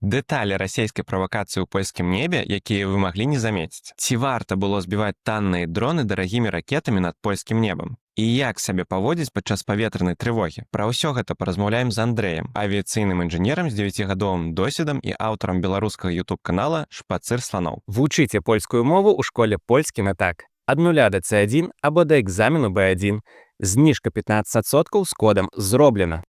Дэталі расійскай правакацыі ў польскім небе, якія вы маглі не замеціць. Ці варта было збіваць танныя дроны дарагімі ракетамі над польскім небам? І як сябе паводзіць падчас паветранай трывогі? Пра ўсё гэта паразмаўляем з Андрэем, авіяцыйным інжынерам з 9гадовым досведам і аўтарам беларускага YouTube-канала «Шпацыр сланоў». Вучыце польскую мову ў школе «Польскі на так». Ад 0 до C1 або да экзамену B1. Зніжка 15% з кодам «Зроблена».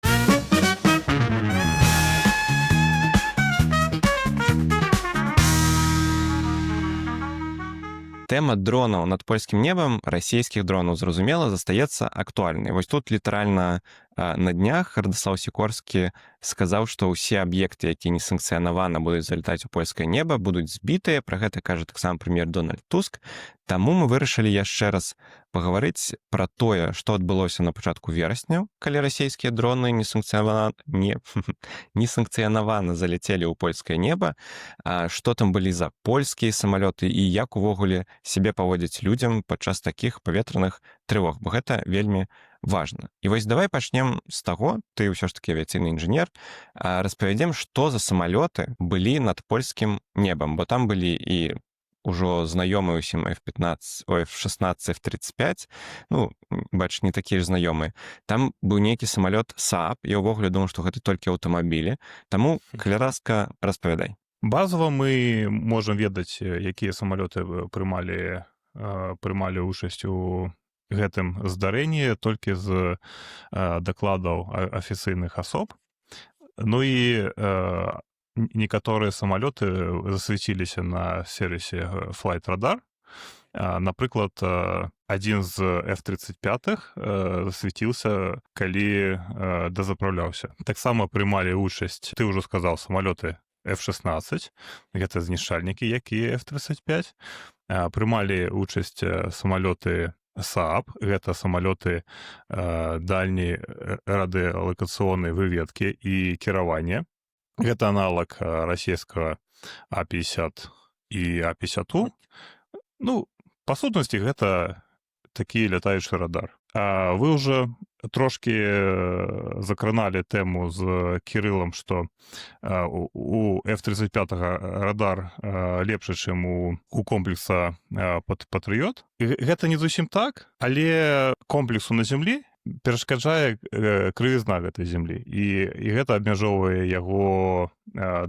Тэма дронаў над польскім небам, расійскіх дронаў, зразумела, застаецца актуальнай. Вось тут літаральна на днях Радаслаў Сікорскі сказаў, што ўсе аб'екты, якія несанкцыянавана будуць залятаць у польскае неба, будуць збітыя. Пра гэта кажа таксама прэм'ер Дональд Туск. Таму мы вырашылі яшчэ раз пагаварыць пра тое, што адбылося на пачатку верасня, калі расійскія дроны несанкцыянавана заляцелі ў польскае неба, што там былі за польскія самалёты і як увогуле сябе паводзіць людзям падчас такіх паветраных трывог, бо гэта вельмі важна. І вось давай пачнем з таго, ты ўсё ж такі авіяцыйны інжынер, распавядзем, што за самалёты былі над польскім небам, бо там былі і ўжо знаёмыя ўсім F-16, F-35, ну, бач, не такія ж знаёмыя. Там быў нейкі самалёт Saab, я ўвогуле думаю, што гэта толькі аўтамабілі, таму, калі ласка, распавядай. Базава мы можам ведаць, якія самалёты прымалі учасць у гэтым здарэнні толькі з дакладаў афіцыйных асоб. Ну і некаторыя самалёты засвяціліся на сервісе Flight Radar. Напрыклад, адзін з F-35 засвяціўся, калі дазапраўляўся. Таксама прымалі учасць, ты ўжо сказаў, самалёты F-16, гэта знішчальнікі, якія F-35. Прымалі учасць самалёты Saab, гэта самалёты дальняй радыёлакацыйнай выведкі і кіравання. Гэта аналаг расійскага А-50 і А-50У. Ну, па сутнасці, гэта такі лятаючы радар. Вы ўжо трошкі закраналі тэму з Кірылам, што у F-35 радар лепшы, чым у комплекса Патрыёт. Гэта не зусім так, але комплексу на зямлі перашкаджае крывізна гэтай зямлі, і гэта абмяжоўвае яго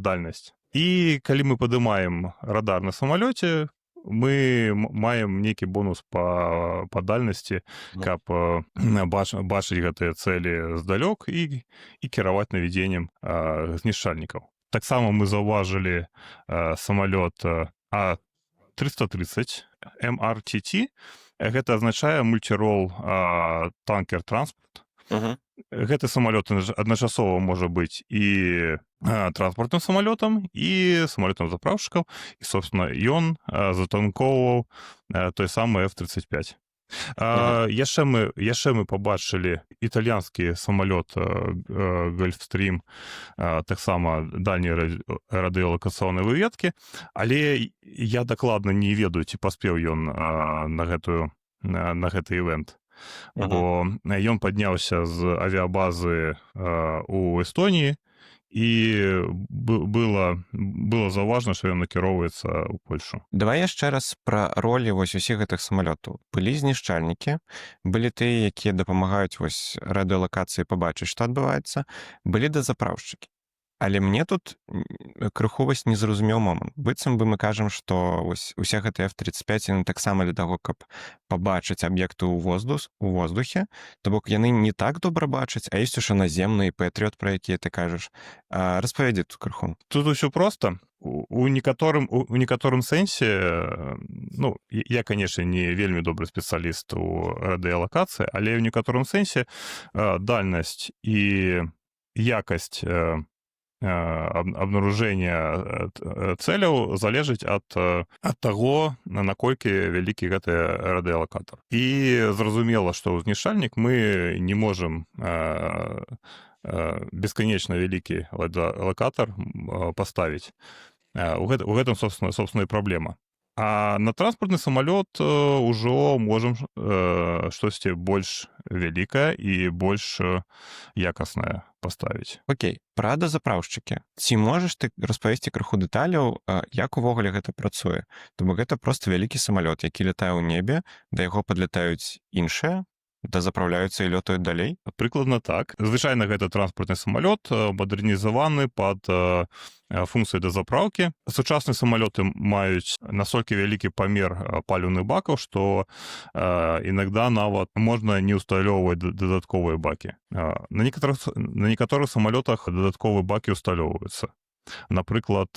дальнасць. І калі мы падымаем радар на самалёце, мы маем нейкі бонус па дальнасці, каб бачыць гэтыя цэлі здалёк і кіраваць наведзеннем знішчальнікаў. Таксама мы заўважылі самалёт А-330 MRTT. Гэта азначае мульцірол танкер-транспорт. Гэты самалёт адначасова можа быць і транспартным самалётам, і самалётам запраўшчыкаў, і, собственно, ён затанкоўваў той самы F-35. Яшчэ мы пабачылі італьянскі самалёт Гольфстрім, таксама дальняй радыёлакацыйнай выведкі, але я дакладна не ведаю, ці паспеў ён на гэты івэнт. Бо ён падняўся з авіабазы ў Эстоніі, і было заўважна, што ён накіроўваецца ў Польшу. Давай яшчэ раз пра ролі вось усіх гэтых самалётаў. Былі знішчальнікі, былі тыя, якія дапамагаюць вось радыёлакацыі пабачыць, што адбываецца, былі дазапраўшчыкі. Але мне тут крыху вось незразумеў момант. Быццам бы мы кажам, што вось усе гэтыя F-35 яны таксама для таго, каб пабачыць аб'екты ў воздухе, то бок яны не так добра бачаць, а ёсць ужо наземныя Патрыёт, пра якія ты кажаш. Распавядзі тут крыху. Тут усё проста. У некаторым сэнсе, ну, я, канешне, не вельмі добры спецыяліст у радыёлакацыі, але ў некаторым сэнсе дальнасць і якасць абнаружэння цэляў залежыць ад таго, наколькі вялікі гэты радыёлакатар. І зразумела, што ў знішчальнік мы не можам бесканечна вялікі локатар паставіць. У гэтым, собственно, і праблема. А на транспартны самалёт ўжо можам штосьці больш вялікае і больш якаснае паставіць. Окей, пра дазапраўшчыкі. Ці можаш ты распавесці крыху дэталяў, як увогуле гэта працуе? То бок гэта проста вялікі самалёт, які лятае ў небе, да яго падлятаюць іншыя, дазапраўляюцца і лётаюць далей? Прыкладна так. Звычайна гэта транспартны самалёт, мадэрнізаваны пад функцыі дазапраўкі. Сучасныя самалёты маюць настолькі вялікі памер паліўных бакаў, што іногда нават можна не ўсталёўваць дадатковыя бакі. На некаторых самалётах дадатковыя бакі ўсталёўваюцца. Напрыклад,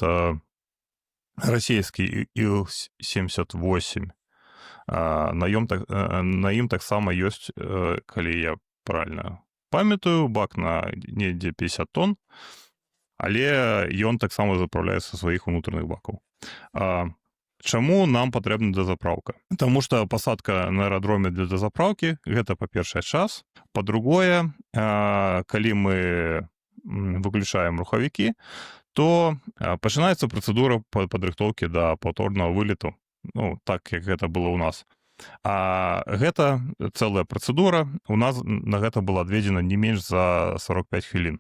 расійскі Ил-78, на ім таксама ёсць, калі я правильна памятаю, бак на недзе 50 тонн, але ён таксама запраўляецца са сваіх унутраных бакаў. Чаму нам патрэбна дазапраўка? Таму што пасадка на аэрадроме для дазапраўкі — гэта, па-першае, час. Па-другое, калі мы выключаем рухавікі, то пачынаецца працэдура падрыхтоўкі да паўторнага вылету. Ну, так, як гэта было ў нас. А гэта цэлая працэдура. У нас на гэта была адведзена не менш за 45 хвілін.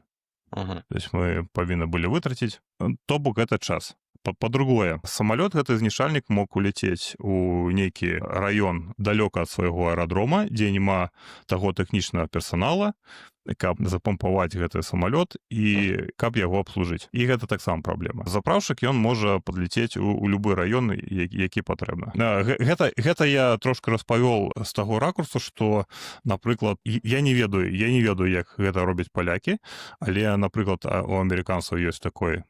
То есть мы павінны былі вытраціць. То бок гэта час. Па-другое, самалёт, гэты знішчальнік, мог уляцець у нейкі раён далёка ад свайго аэрадрома, дзе няма таго тэхнічнага персанала, каб запампаваць гэты самалёт і каб яго абслужыць. І гэта таксама праблема. Запраўшчык, ён можа падляцець у любы раён, які патрэбна. Гэта я трошки распавёл з таго ракурсу, што, напрыклад, я не ведаю, як гэта робяць палякі, але, напрыклад, у амерыканцаў ёсць такая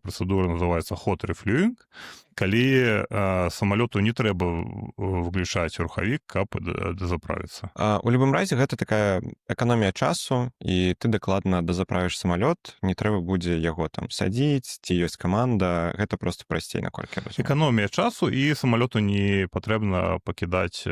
працэдура, называецца hot refueling, калі самалёту не трэба выключаць рухавік, каб дазаправіцца. У любым разе гэта такая эканомія часу, і ты дакладна дазаправіш самалёт, не трэба будзе яго там садзіць, ці ёсць каманда, гэта просто прасцей, наколькі я разумею. Эканомія часу, і самалёту не патрэбна пакідаць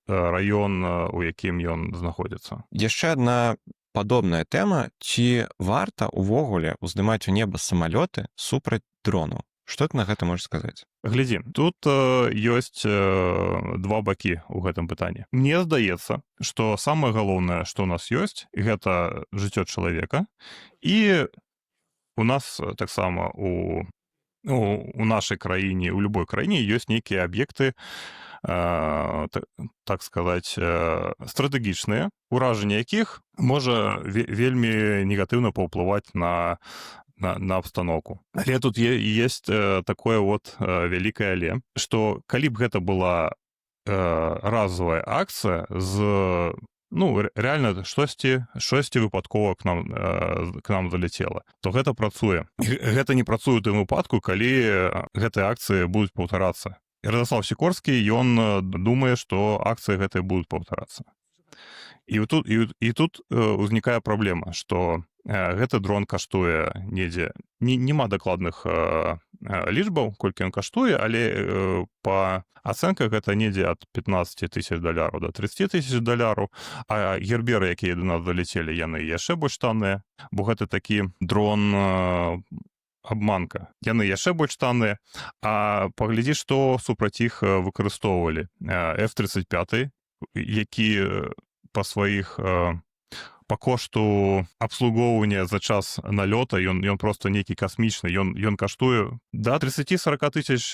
раён, у якім ён знаходзіцца. Яшчэ адна падобная тэма, ці варта ўвогуле ўздымаць у неба самалёты супраць дрону? Што ты на гэта можаш сказаць? Глядзі, тут ёсць два бакі ў гэтым пытанні. Мне здаецца, што самае галоўнае, што ў нас ёсць, гэта жыццё чалавека, і у нас таксама у нашай краіне, у любой краіне ёсць нейкія аб'екты, так сказаць, стратэгічныя, уражанне якіх можа вельмі негатыўна паўплываць на абстаноўку. Але тут есть такое вот вялікае але, што калі б гэта была разовая акцыя з, реально штосьці выпадкова к нам заляцела, то гэта працуе. Гэта не працуе ў тым выпадку, калі гэтыя акцыі будуць паўтарацца. Радаслав Сікорскі, ён думае, што акцыі гэтыя будуць паўтарацца. І тут узнікае праблема, што гэты дрон каштуе недзе, нема дакладных лічбаў, колькі ён каштуе, але па ацэнках гэта недзе ад $15,000 да $30,000, а герберы, якія да нас залецелі, яны яшчэ больш танныя, бо гэта такі дрон абманка. Яны яшчэ больш танныя, а паглядзі, што супраць іх выкарыстоўвалі. F-35, які па кошту абслугоўвання за час налёта, ён просто нейкі касмічны, ён каштуе да $30-40 тысяч.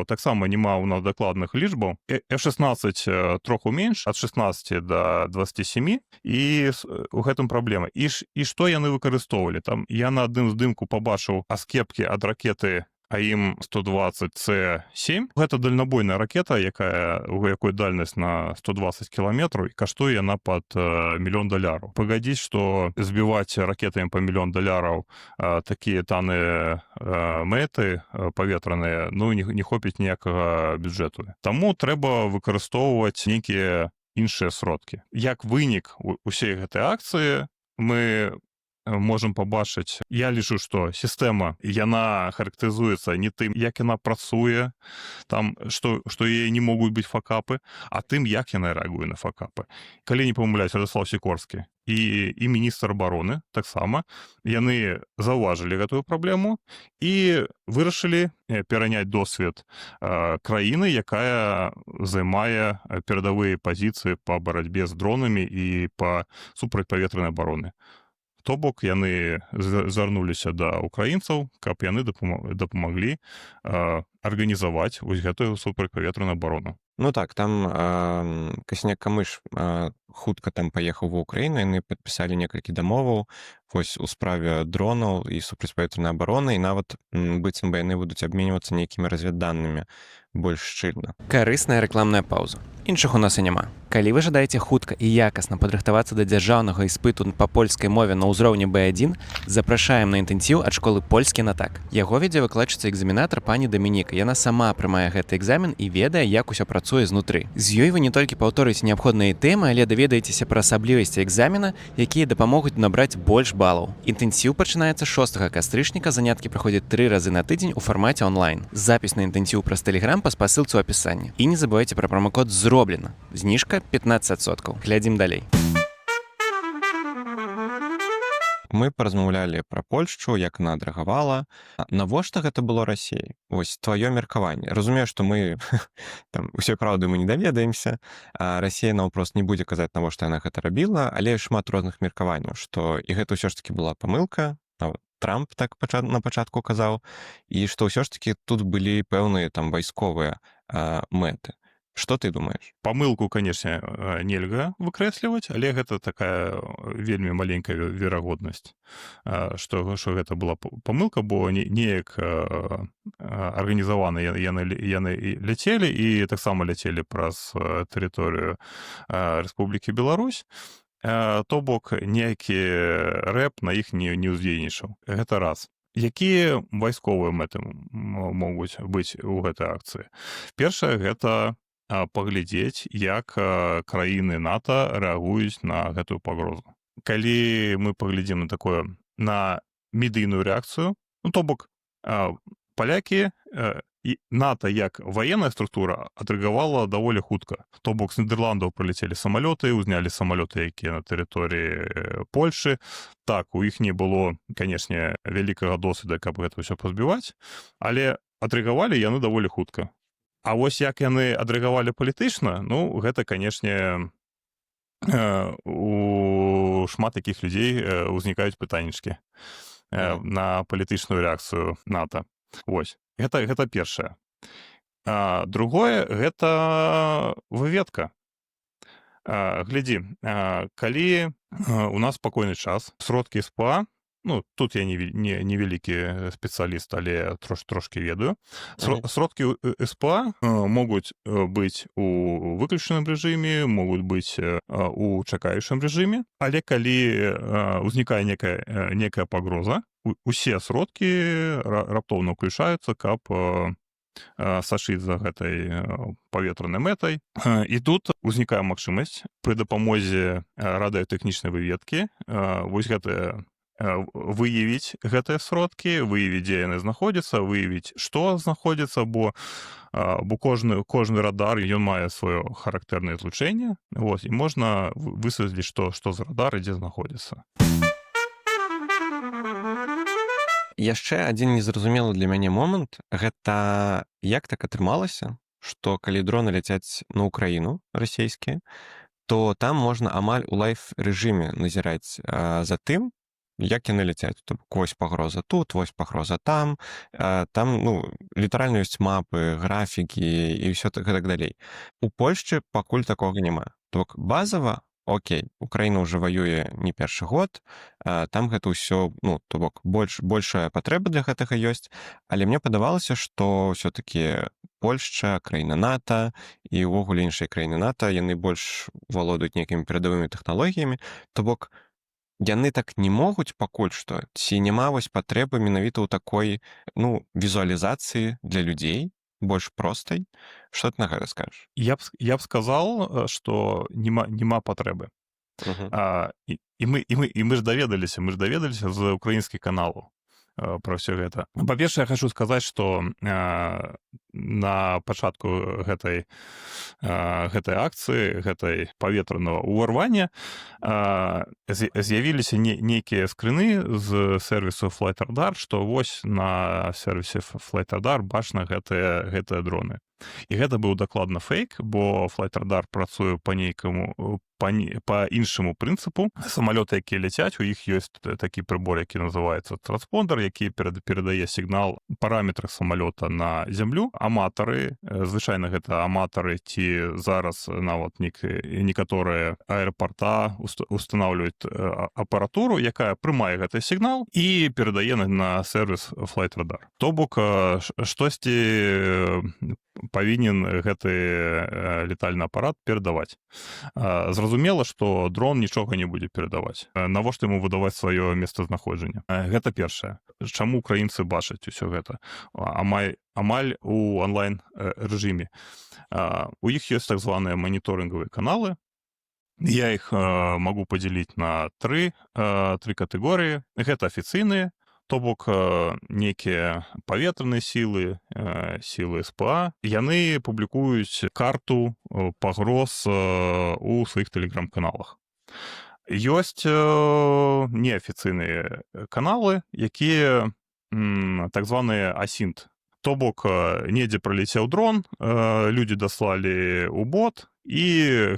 Таксама няма ў нас дакладных лічбаў. F-16 троху менш, ад 16 да 27, і у гэтым праблема. І што яны выкарыстоўвалі? Там я на адным здымку пабачыў аскепкі ад ракеты АІМ-120С7. Гэта дальнабойная ракета, у якой дальнасць на 120 кіламетраў, і каштуе яна пад $1 мільён. Пагадзіць, што збіваць ракетамі па $1 мільён такія танныя мэты паветраныя, не хопіць ніякага бюджэту. Таму трэба выкарыстоўваць нейкія іншыя сродкі. Як вынік усей гэтай акцыі, мы можам пабачыць, я лічу, што сістэма яна характарызуецца не тым, як яна працуе, там што яе не могуць быць факапы, а тым, як яна рэагуе на факапы. Калі не памыляюсь, Радослав Сікорскі і міністр абароны таксама яны заўважылі гэтую праблему і вырашылі пераняць досвед краіны, якая займае перадавыя пазіцыі па барацьбе з дронамі і па супрацьпаветранай абароны. То бок яны звярнуліся да ўкраінцаў, каб яны дапамаглі арганізаваць вось гэтую супрацьпаветраную абарону. Ну так, там Касняк-Камыш хутка там паехаў ва Ўкраіну, яны падпісалі некалькі дамоваў вось у справе дронаў і супрацьпаветранай абароны, і нават быццам бы яны будуць абменьвацца нейкімі разведданымі больш шчыльна. Карысная рэкламная паўза. Іншых у нас і няма. Калі вы жадаеце хутка і якасна падрыхтавацца да дзяржаўнага іспыту па польскай мове на ўзроўні B1, запрашаем на інтэнсіў ад школы польскі на так. Яго вядзе выкладчыца-экзаменатар пані Дамініка. Яна сама прымае гэты экзамен і ведае, як усё працуе знутры. З ёй вы не толькі паўторыце неабходныя тэмы, але даведаецеся пра асаблівасці экзамена, якія дапамогуць набраць больш балаў. Інтэнсіў пачынаецца 6 кастрычніка, заняткі праходзяць 3 разы на тыдзень у фармаце онлайн. Запіс на інтэнсіў праз Telegram па спасылцы ў апісанні. І не забывайце пра промакод «Зроблена». Зніжка 15%. Глядзім далей. Мы паразмаўлялі пра Польшчу, як она адрэагавала. Навошта гэта было Расіяй? Вось тваё меркаванне. Разумею, што мы там усёй праўды мы не даведаемся, а Расія наўпрост не будзе казаць, навошта яна гэта рабіла, але шмат розных меркаванняў, што і гэта ўсё ж такі была памылка, Трамп так на пачатку казаў, і што ўсё ж такі тут былі пэўныя там вайсковыя мэты. Што ты думаеш? Памылку, канешне, нельга выкрэсліваць, але гэта такая вельмі маленькая верагоднасць, што гэта была памылка, бо неяк арганізавана яны ляцелі і таксама ляцелі праз тэрыторыю Рэспублікі Беларусь. То бок нейкі рэп на іх не ўздзейнічаў. Гэта раз. Якія вайсковыя мэты могуць быць у гэтай акцыі? Першае, гэта паглядзець, як краіны НАТО рэагуюць на гэтую пагрозу. Калі мы паглядзім на медыйную рэакцыю, то бок палякі і НАТО як ваенная структура адрэагавала даволі хутка. То бок з Нідерландаў прылецелі самалёты, узнялі самалёты, якія на тэрыторыі Польшы. Так, у іх не было, канешне, вялікага досведа, каб гэта ўсё пазбіваць, але адрэагавалі яны даволі хутка. А вось як яны адрэагавалі палітычна, гэта, канешне, у шмат такіх людзей узнікаюць пытаннічкі на палітычную рэакцыю НАТО. Вось, гэта першае. Другое, гэта выведка. Глядзі, калі у нас спакойны час, сродкі СПА, тут я не вялікі спецыяліст, але трошкі ведаю. Сродкі СПА могуць быць у выключаным рэжыме, могуць быць у чакаючым рэжыме, але калі ўзнікае некая пагроза, усе сродкі раптоўна ўключаюцца, каб сачыць за гэтай паветранай мэтай. І тут узнікае магчымасць пры дапамозе радыётэхнічнай выведкі вось гэтае выявіць гэтыя сродкі, выявіць, дзе яны знаходзяцца, выявіць, што знаходзіцца, бо кожны радар, ён мае сваё характэрнае злучэнне, і можна высветліць, што за радар і дзе знаходзіцца. Яшчэ адзін незразумелы для мяне момант, гэта як так атрымалася, што калі дроны ляцяць на Ўкраіну, расійскія, то там можна амаль у лайф-рэжыме назіраць за тым, як яны ляцяць. Вось пагроза тут, вось пагроза там. Там, літаральна ёсць мапы, графікі і ўсё так далей. У Польшчы пакуль такога няма. То бок базава, окей, Украіна ўжо ваюе не першы год, там гэта ўсё, то бок большая патрэба для гэтага ёсць, але мне падавалася, што ўсё-такі Польшча, краіна НАТО і ўвогуле іншыя краіны НАТО, яны больш валодаюць нейкімі перадавымі тэхналогіямі, то бок яны так не могуць пакуль што, ці няма вось патрэбы менавіта ў такой, візуалізацыі для людзей, больш простай. Што ты на гэта скажаш? Я б сказал, што няма патрэбы. Мгм. І мы ж даведаліся з украінскіх каналаў про ўсё гэта. Па-першае, я хочу сказаць, што на пачатку гэтай акцыі, гэтай паветранага ўварвання з'явіліся нейкія скрыны з сервісу Flightradar, што вось на сервісе Flightradar бачна гэтыя дроны. І гэта быў дакладна фейк, бо Flightradar працуе па іншаму прынцыпу. Самалёты, якія ляцяць, у іх ёсць такі прыбор, які называецца транспондер, які перадае сігнал параметрах самалёта на зямлю. Аматары, звычайна гэта аматары ці зараз нават некаторыя аэрапорта устанаўліваюць апаратуру, якая прымае гэты сігнал і перадае на сервіс Flightradar. То бок штосьці павінен гэты летальны апарат перадаваць. Зразумела, што дрон нічога не будзе перадаваць. Навошта яму выдаваць сваё месцазнаходжанне? Гэта першае. Чаму украінцы бачаць усё гэта? Амаль у онлайн-рэжыме. У іх ёсць так званыя маніторынгавыя каналы. Я іх магу падзяліць на тры катэгорыі. Гэта афіцыйныя, то бок нейкія паветраныя сілы, сілы СПА, яны публікуюць карту пагроз у сваіх тэлеграм-каналах. Ёсць неафіцыйныя каналы, якія так званыя асінт. То бок недзе праляцеў дрон, людзі даслалі ў бот, і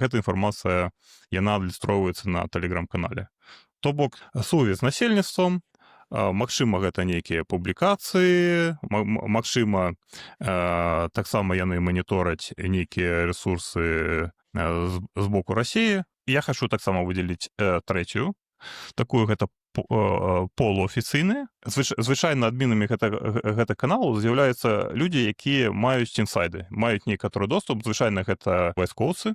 гэта інфармацыя, яна адлюстроўваецца на тэлеграм-канале. То бок сувязь з насельніцтвам, магчыма, гэта нейкія публікацыі, магчыма, таксама яны манітораць нейкія рэсурсы з боку Расіі. Я хочу таксама выдзеліць трэцюю, такую гэта полуафіцыйныя. Звычайна адмінамі гэта каналу з'яўляюцца людзі, якія маюць інсайды, маюць некаторы доступ, звычайна гэта вайскоўцы.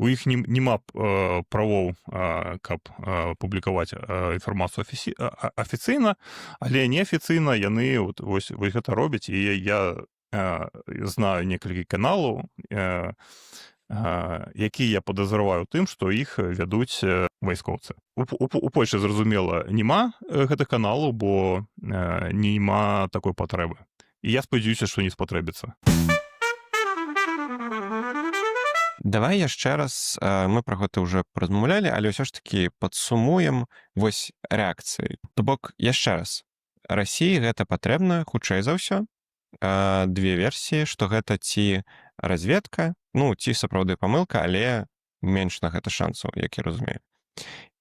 У іх няма правоў, каб публікаваць інфармацыю афіцыйна, але неафіцыйна яны вось гэта робяць, і я знаю некалькі каналаў, якія я падазраваю тым, што іх вядуць вайскоўцы. У Польшчы, зразумела, няма гэтых каналаў, бо няма такой патрэбы. І я спадзяюся, што не спатрэбіцца. Давай яшчэ раз, мы пра гэта ўжо размаўлялі, але ўсё ж такі падсумуем вось рэакцыі. То бок, яшчэ раз, Расіі гэта патрэбна, хутчэй за ўсё. Две версіі, што гэта ці разведка, ну, ці сапраўды памылка, але менш на гэта шансаў, як я разумею.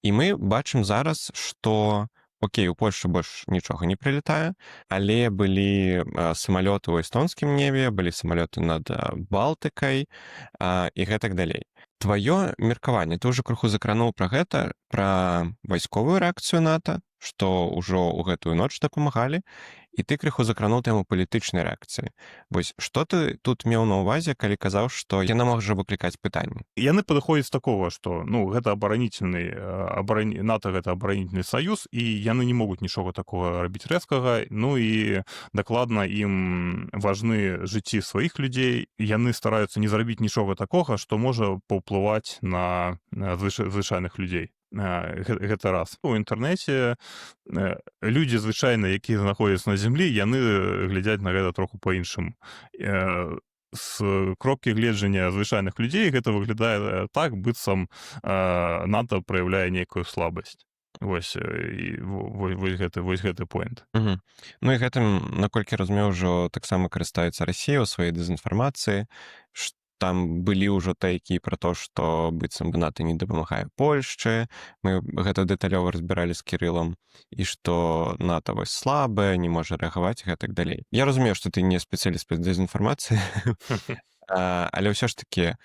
І мы бачым зараз, што окей, у Польшчы больш нічога не прылетае, але былі самалёты ў эстонскім небе, былі самалёты над Балтыкай і гэтак далей. Тваё меркаванне, ты ўжо крыху закрануў пра гэта, пра вайсковую рэакцыю НАТО, што ўжо ў гэтую ноч дапамагалі, і ты крыху закрануў тэму палітычнай рэакцыі. Вось, што ты тут меў на ўвазе, калі казаў, што яна можа выклікаць пытанні? Яны падыходзяць з такога, што гэта НАТО гэта абаранительны саюз, і яны не могуць нічога такога рабіць рэзкага, ну і дакладна ім важны жыцці сваіх людзей, яны стараюцца не зрабіць нічога такога, што можа паўплываць на звычайных людзей. Гэта раз. У інтэрнэце людзі звычайна, якія знаходзяцца на зямлі, яны глядзяць на гэта троху па-іншаму. З кропкі гледжання звычайных людзей гэта выглядае так, быццам НАТО праяўляе нейкую слабасць. Вось гэты поінт. Ну і гэтым, наколькі разумею, ўжо таксама карыстаецца Расія ў сваёй дэзінфармацыі, там былі ўжо тайкі пра то, што быццам бы НАТО не дапамагае Польшчы, мы гэта дэталёва разбіралі з Кірылам, і што НАТО вось слабае, не можа рэагаваць і гэтак далей. Я разумею, што ты не спецыяліст па дэзінфармацыі, але ўсё ж такі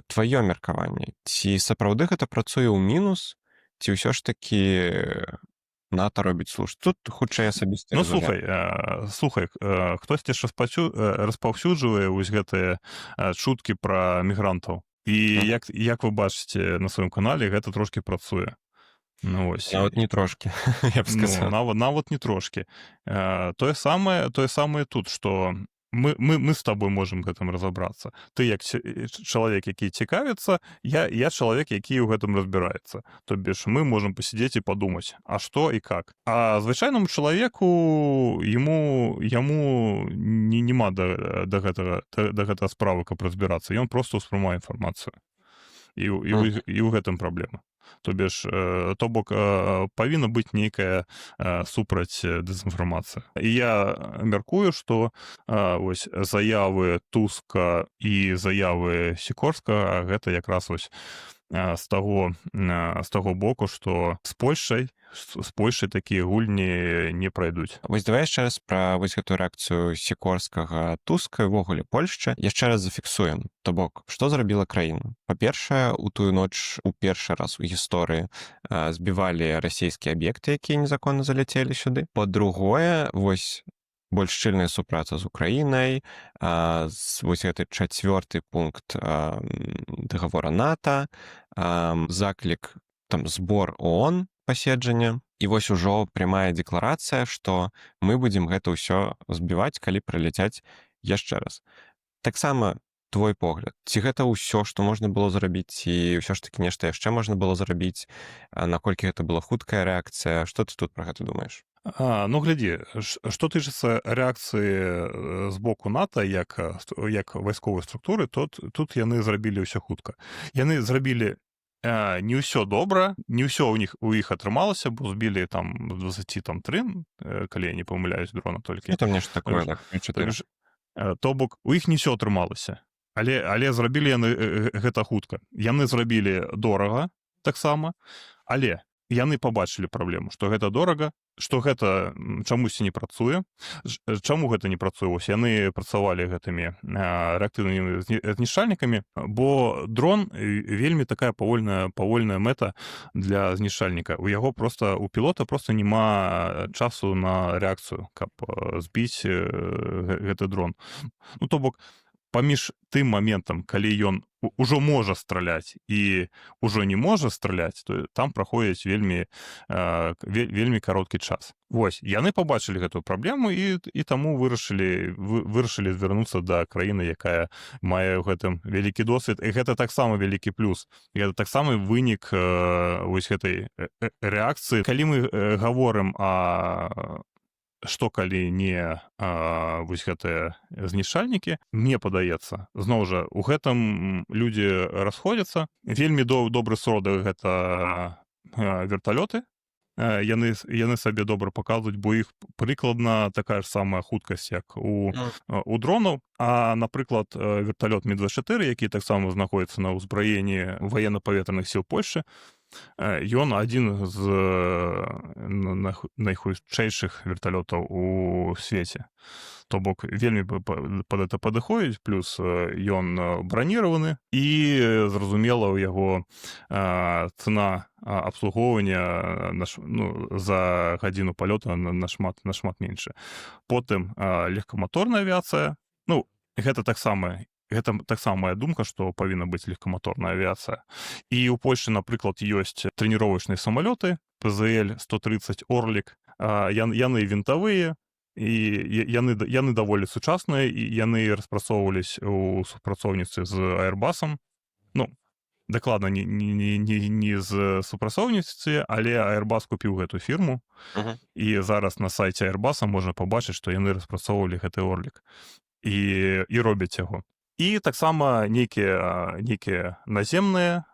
тваё меркаванне, ці сапраўды гэта працуе ў мінус, ці ўсё ж такі НАТО робіць слушаць? Тут хутчэй асабіста. Ну, слухай, хтосьці ж распаўсюджвае вось гэтыя чуткі пра мігрантаў. І як вы бачыце на сваім канале, гэта трошкі працуе. Ну, ось. Нават не трошкі, я б сказаў. Нават не трошкі. Тое самае тут, што мы з табой можам гэтым разабрацца. Ты як чалавек, які цікавіцца, я чалавек, які ў гэтым разбіраецца. То бишь мы можам пасядзець і падумаць, а што і как. А звычайнаму чалавеку яму нема да гэтага справы, каб разбірацца. Ён проста ўспрымае інфармацыю. І ў гэтым праблема. То бишь, то бок павінна быць нейкая супраць дэзінфармацыя. І я мяркую, што вось заявы Туска і заявы Сікорскага гэта якраз вось з таго боку, што з Польшай такія гульні не пройдуць. Вось давай яшчэ раз пра вось гэтую рэакцыю Сікорскага, Туска і ўвогуле Польшчы яшчэ раз зафіксуем. То бок, што зрабіла краіна? Па-першае, у тую ноч у першы раз у гісторыі збівалі расійскія аб'екты, якія незаконна заляцелі сюды. Па-другое, вось больш шчыльная супраца з Украінай, вось гэты 4-й пункт дагавора НАТО, заклік там збор ООН паседжання, і вось ужо прямая дэкларацыя, што мы будзем гэта ўсё збіваць, калі прыляцяць яшчэ раз. Таксама твой погляд, ці гэта ўсё, што можна было зрабіць, і ўсё ж такі нешта яшчэ можна было зрабіць, наколькі гэта была хуткая рэакцыя, што ты тут пра гэта думаеш? Ну, глядзі, што тычыцца рэакцыі з боку НАТО як вайсковай структуры, тут яны зрабілі ўсё хутка. Яны зрабілі не ўсё добра, не ўсё у іх атрымалася, бо збілі там 23, калі я не памыляюсь, дрона толькі. Там нешта такое, так, 4. То бок, у іх не ўсё атрымалася. Але зрабілі яны гэта хутка. Яны зрабілі дорага таксама, але яны пабачылі праблему, што гэта дорага, што гэта чамусьці не працуе. Чаму гэта не працуе? Вось яны працавалі гэтымі рэактыўнымі знішчальнікамі, бо дрон вельмі такая павольная мэта для знішчальніка. У пілота проста няма часу на рэакцыю, каб збіць гэты дрон. Ну, то бок, паміж тым моментам, калі ён ужо можа страляць і ўжо не можа страляць, то там праходзіць вельмі кароткі час. Вось, яны пабачылі гэтую праблему і таму вырашылі звярнуцца да краіны, якая мае ў гэтым вялікі досвед. І гэта таксама вялікі плюс. Гэта таксама вынік вось гэтай рэакцыі. Калі мы гаворым што калі не вось гэтыя знішчальнікі, мне падаецца, зноў жа, у гэтым людзі расходзяцца. Вельмі добры сродак гэта верталёты. Яны сабе добра паказваюць, бо іх прыкладна такая ж самая хуткасць, як у дронаў. А, напрыклад, верталёт Ми-24, які таксама знаходзіцца на ўзбраенні ваенна-паветраных сіл Польшчы, ён адзін з найхутчэйшых верталётаў у свеце. То бок, вельмі пад гэта падыходзіць, плюс ён браніраваны, і, зразумела, у яго цана абслугоўвання за гадзіну палёта нашмат меншы. Потым легкаматорная авіяцыя. Ну, гэта таксама моя думка, што павінна быць легкаматорная авіяцыя. І ў Польшчы, напрыклад, ёсць трэніровачныя самалёты ПЗЛ-130 «Орлік». Яны вінтавыя, і яны даволі сучасныя, і яны распрацоўвались у супрацоўніцтве з Airbus'ом. Ну, дакладна не з супрацоўніцтве, але Airbus купіў гэту фірму, і зараз на сайце Airbus'a можна пабачыць, што яны распрацоўвалі гэты «Орлік» і робяць яго. І таксама нейкія наземныя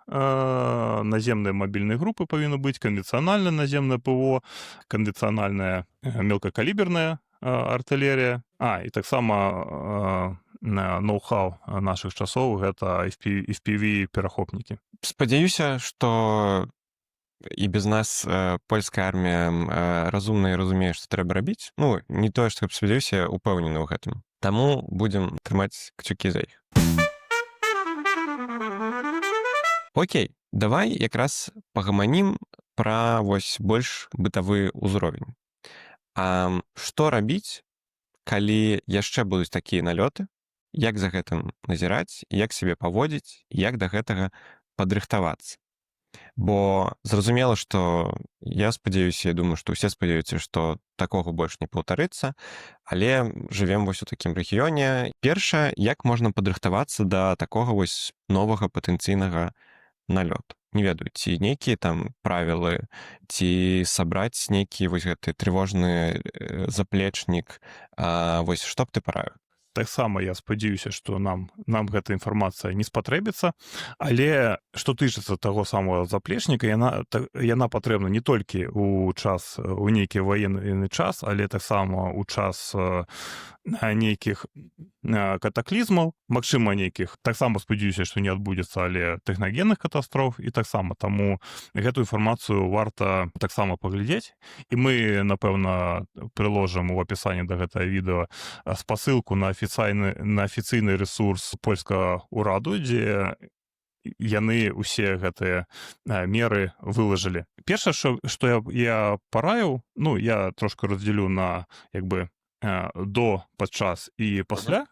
мабільныя групы павінны быць, канвенцыянальнае наземнае ПВО, канвенцыянальная мелкакаліберная артылерія, і таксама ноу-хау нашых часоў гэта FPV-перахопнікі. Спадзяюся, што і без нас польская армія разумна і разумее, што трэба рабіць. Ну, не тое, што спадзяюся, упэўнены ў гэтым. Таму будзем трымаць кцюкі за іх. Окей, давай якраз пагаманім пра вось больш бытавы ўзровень. Што рабіць, калі яшчэ будуць такія налёты, як за гэтым назіраць, як сябе паводзіць, як да гэтага падрыхтавацца? Бо зразумела, што я спадзяюся, я думаю, што ўсе спадзяюцца, што такога больш не паўтарыцца, але жывем вось у такім рэгіёне. Першае, як можна падрыхтавацца да такога вось новага патэнцыйнага налёту? Не ведаю, ці нейкія там правілы, ці сабраць нейкі вось гэты трывожны заплечнік. Вось што б ты параіў? Таксама я спадзяюся, што нам гэта інфармацыя не спатрэбіцца, але што тычыцца таго самага заплечніка, яна патрэбна не толькі у нейкі ваенны час, але таксама ў час нейкіх катаклізмаў, магчыма, нейкіх. Таксама спадзяюся, што не адбудзецца, але тэхнагенных катастроф, і таксама таму гэтую інфармацыю варта таксама паглядзець. І мы, напэўна, прыложым у апісанні да гэтага відэа спасылку на афіцыйны рэсурс польскага ўраду, дзе яны ўсе гэтыя меры вылажылі. Першае, што я параіў, я трошки раздзелю на до, падчас і пасля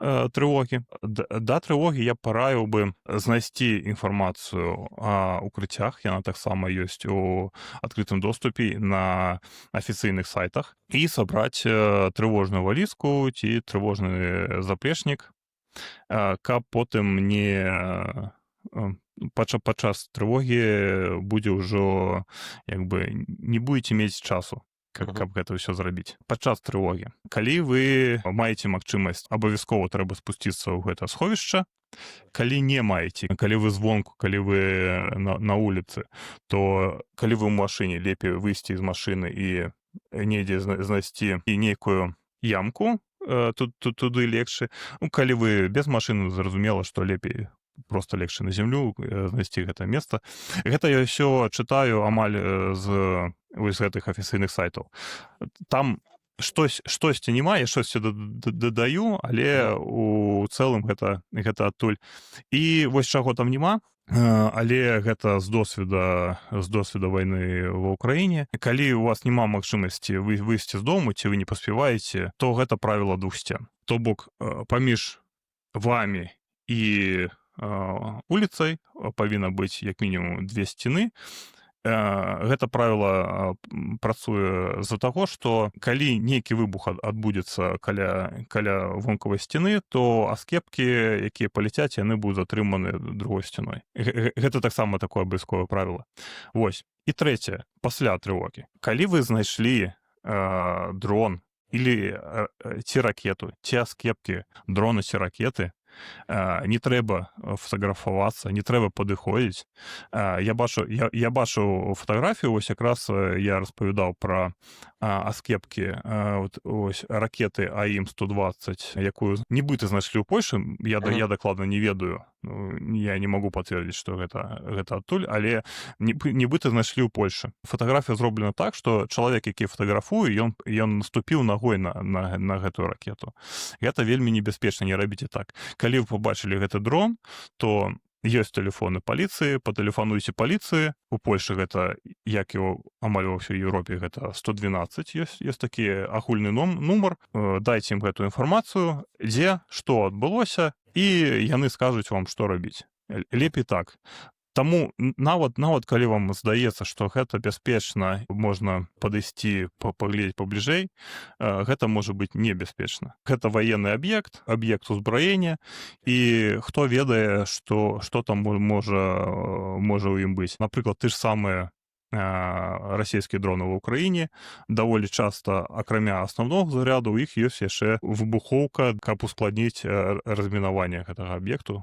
трывогі. Да трывогі я параіў бы знайсці інфармацыю о укрыццях, яна таксама ёсць у адкрытым доступе на афіцыйных сайтах, і сабраць трывожную валізку ці трывожны заплечнік, каб потым падчас трывогі будзе ўжо не будзеце мець часу, каб гэта ўсё зрабіць. Падчас трывогі. Калі вы маеце магчымасць, абавязкова трэба спусціцца ў гэта сховішча. Калі не маеце, калі вы звонку, калі вы на вуліцы, то калі вы ў машыне, лепей выйсці з машыны і недзе знайсці нейкую ямку, туды легчы. Калі вы без машыны, зразумела, што лепей просто легче на зямлю знайсці гэта месца. Гэта я ўсё чытаю амаль з гэтых афіцыйных сайтаў. Там штосьці няма, я штосьці дадаю, але у цэлым гэта адтуль. І вось чаго там няма, але гэта з досведа вайны ва ўкраіне. Калі у вас няма магчымасці выйсці з дому, ці вы не паспяваеце, то гэта правіла двух сцен. То бок паміж вамі і уліцай павінна быць як мінімум 2 сцены. Гэта правіла працуе з-за таго, што калі нейкі выбух адбудзецца каля вонкавай сцены, то аскепкі, якія паляцяць, яны будуць затрыманы другой сцяной. Гэта таксама такое абавязковае правіла. Вось. І трэцяе, пасля трывогі. Калі вы знайшлі дрон ці ракету, ці аскепкі дрона ці ракеты, не трэба фатаграфавацца, не трэба падыходзіць. Я бачу фатаграфію, ось якраз я распавядаў пра аскепкі ракеты АІМ-120, якую нібыта знайшлі ў Польшы. Я дакладна не ведаю, я не магу пацвердзіць, што гэта адтуль, але нібыта знайшлі ў Польшы. Фатаграфія зроблена так, што чалавек, які фатаграфуе, ён наступіў нагой на гэтую ракету. Гэта вельмі небяспечна, не рабіце так. Калі вы пабачылі гэты дрон, то ёсць тэлефоны паліцыі, патэлефануйце паліцыі. У Польшы гэта, як і амаль ва ўсёй Еўропе, гэта 112, ёсць такі агульны нумар. Дайце ім гэтую інфармацыю, дзе, што адбылося, і яны скажуць вам, што рабіць. Лепей так. Таму нават калі вам здаецца, што гэта бяспечна, можна падысці, паглядзець пабліжэй, гэта можа быць небяспечна. Гэта ваенны аб'ект узбраення, і хто ведае, што там можа ў ім быць. Напрыклад, ты ж самыя расійскія дроны ва ўкраіне, даволі часта, акрамя асноўнога заряду, у іх ёсць яшчэ выбухоўка, каб ускладніць размінаванне гэтага аб'екту.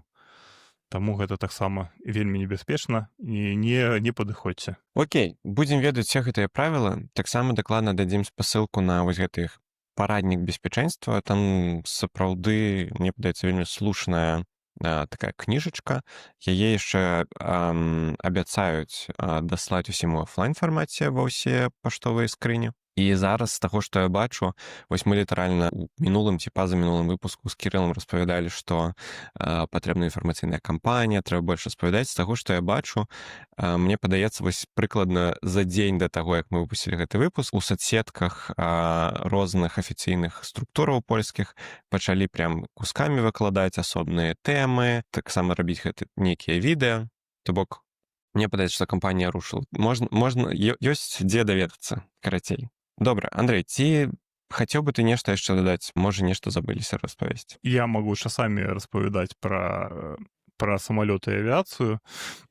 Таму гэта таксама вельмі небяспечна, і не падыходзьце. Окей, будзем ведаць усе гэтыя правілы. Таксама дакладна дадзім спасылку на вось гэты параднік беспечэнства. Там сапраўды, мне падаецца, вельмі слушная такая кніжачка. Яе яшчэ абяцаюць даслаць усім у офлайн-фармаце ва ўсе паштовыя скрыні. І зараз, з таго, што я бачу, вось мы літаральна ў мінулым ці пазамінулым выпуску з Кірылам распавядалі, што патрэбна інфармацыйная кампанія, трэба больш распавядаць. З таго, што я бачу, мне падаецца, вось прыкладна за дзень да таго, як мы выпусцілі гэты выпуск, у соцсетках розных афіцыйных структураў польскіх пачалі прям кускамі выкладаць асобныя тэмы, таксама рабіць гэта нейкія відэа. То бок, Мне падаецца, што кампанія рушыла. Ёсць дзе даведацца, карацей. Добра, Андрэй, ці хацеў бы ты нешта яшчэ дадаць? Можа, нешта забыліся распавесці? Я могу часамі распавядаць пра самалёты і авіяцыю,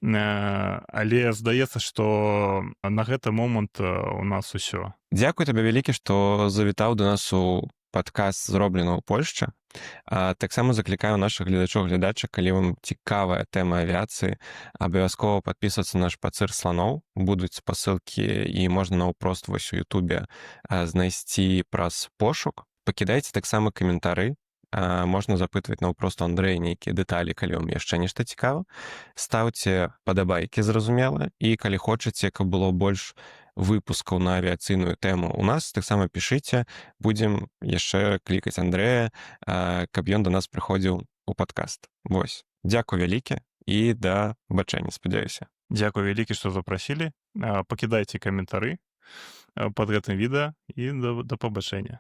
але здаецца, што на гэты момант у нас усё. Дзякуй табе вялікі, што завітаў да нас у падкаст зроблена ў Польшчы. Таксама заклікаю нашых гледачоў-глядачак, калі вам цікавая тэма авіяцыі, абавязкова падпісвацца на наш пацыр сланоў. Будуць спасылкі і можна наўпрост вось у Ютубе знайсці праз пошук. Пакідайце таксама каментары. Можна запытваць наўпрост у Андрэя нейкія дэталі, калі вам яшчэ нешта цікава. Стаўце падабайкі, зразумела, і калі хочаце, каб было больш выпускаў на авіяцыйную тэму у нас, таксама пішыце, будзем яшчэ клікаць Андрэя, каб ён да нас прыходзіў у падкаст. Вось. Дзякуй вялікі і да бачэння, спадзяюся. Дзякуй вялікі, што запрасілі. Пакідайце каментары пад гэтым відэа і да пабачэння.